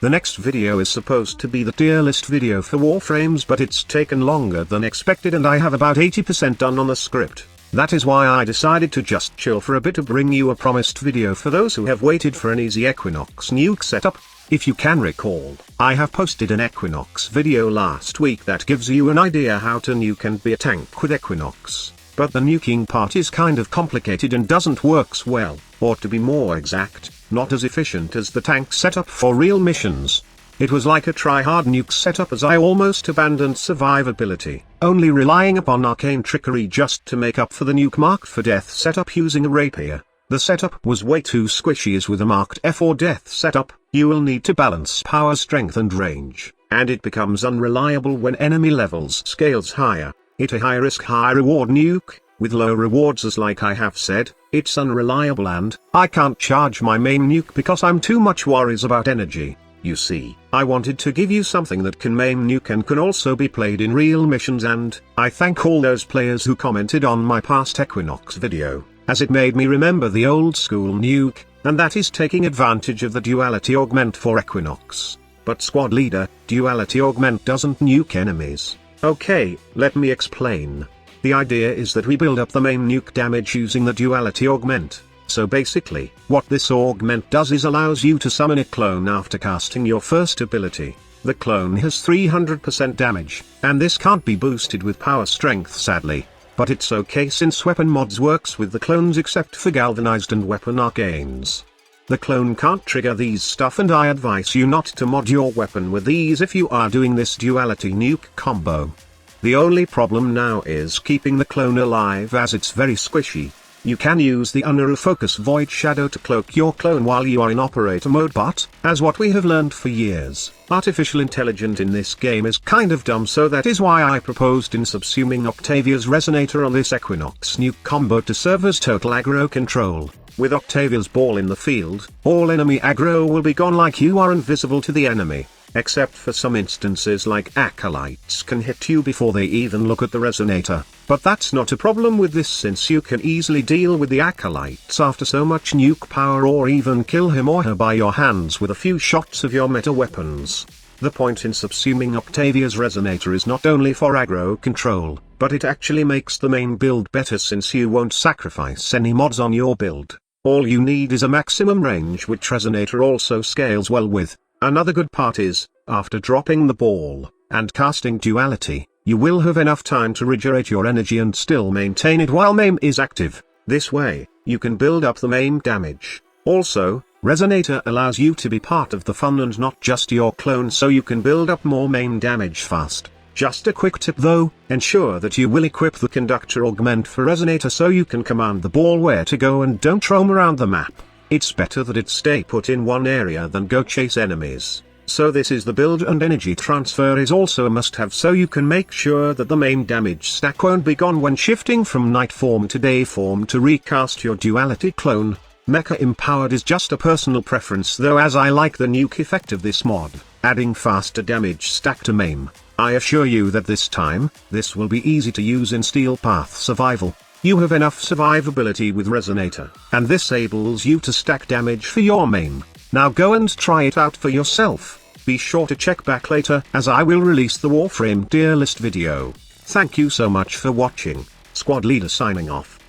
The next video is supposed to be the tier list video for Warframes, but it's taken longer than expected and I have about 80% done on the script. That is why I decided to just chill for a bit to bring you a promised video for those who have waited for an easy Equinox nuke setup. If you can recall, I have posted an Equinox video last week that gives you an idea how to nuke and be a tank with Equinox. But the nuking part is kind of complicated and doesn't works well, or to be more exact, not as efficient as the tank setup for real missions. It was like a try-hard nuke setup as I almost abandoned survivability, only relying upon arcane trickery just to make up for the nuke marked for death setup using a rapier. The setup was way too squishy, as with a marked F or death setup, you will need to balance power, strength and range, and it becomes unreliable when enemy levels scales higher. It a high risk high reward nuke, with low rewards, as like I have said, it's unreliable and I can't charge my main nuke because I'm too much worries about energy. You see, I wanted to give you something that can main nuke and can also be played in real missions, and I thank all those players who commented on my past Equinox video, as it made me remember the old school nuke, and that is taking advantage of the duality augment for Equinox. But squad leader, duality augment doesn't nuke enemies. Okay, let me explain. The idea is that we build up the main nuke damage using the duality augment. So basically, what this augment does is allows you to summon a clone after casting your first ability. The clone has 300% damage, and this can't be boosted with power strength sadly. But it's okay since weapon mods works with the clones except for galvanized and weapon arcanes. The clone can't trigger these stuff, and I advise you not to mod your weapon with these if you are doing this duality nuke combo. The only problem now is keeping the clone alive, as it's very squishy. You can use the Unuru Focus Void Shadow to cloak your clone while you are in operator mode, but, as what we have learned for years, artificial intelligence in this game is kind of dumb, so that is why I proposed in subsuming Octavia's Resonator on this Equinox nuke combo to serve as total aggro control. With Octavia's ball in the field, all enemy aggro will be gone like you are invisible to the enemy, except for some instances like acolytes can hit you before they even look at the resonator, but that's not a problem with this since you can easily deal with the acolytes after so much nuke power, or even kill him or her by your hands with a few shots of your meta weapons. The point in subsuming Octavia's resonator is not only for aggro control, but it actually makes the main build better since you won't sacrifice any mods on your build. All you need is a maximum range, which resonator also scales well with. Another good part is, after dropping the ball, and casting duality, you will have enough time to regenerate your energy and still maintain it while main is active. This way, you can build up the main damage. Also, resonator allows you to be part of the fun and not just your clone, so you can build up more main damage fast. Just a quick tip though, ensure that you will equip the conductor augment for resonator so you can command the ball where to go and don't roam around the map. It's better that it stay put in one area than go chase enemies. So this is the build, and energy transfer is also a must-have so you can make sure that the main damage stack won't be gone when shifting from night form to day form to recast your duality clone. Mecha empowered is just a personal preference though, as I like the nuke effect of this mod, adding faster damage stack to main. I assure you that this time, this will be easy to use in Steel Path Survival. You have enough survivability with Resonator, and this enables you to stack damage for your main. Now go and try it out for yourself. Be sure to check back later, as I will release the Warframe tier list video. Thank you so much for watching. Squad Leader signing off.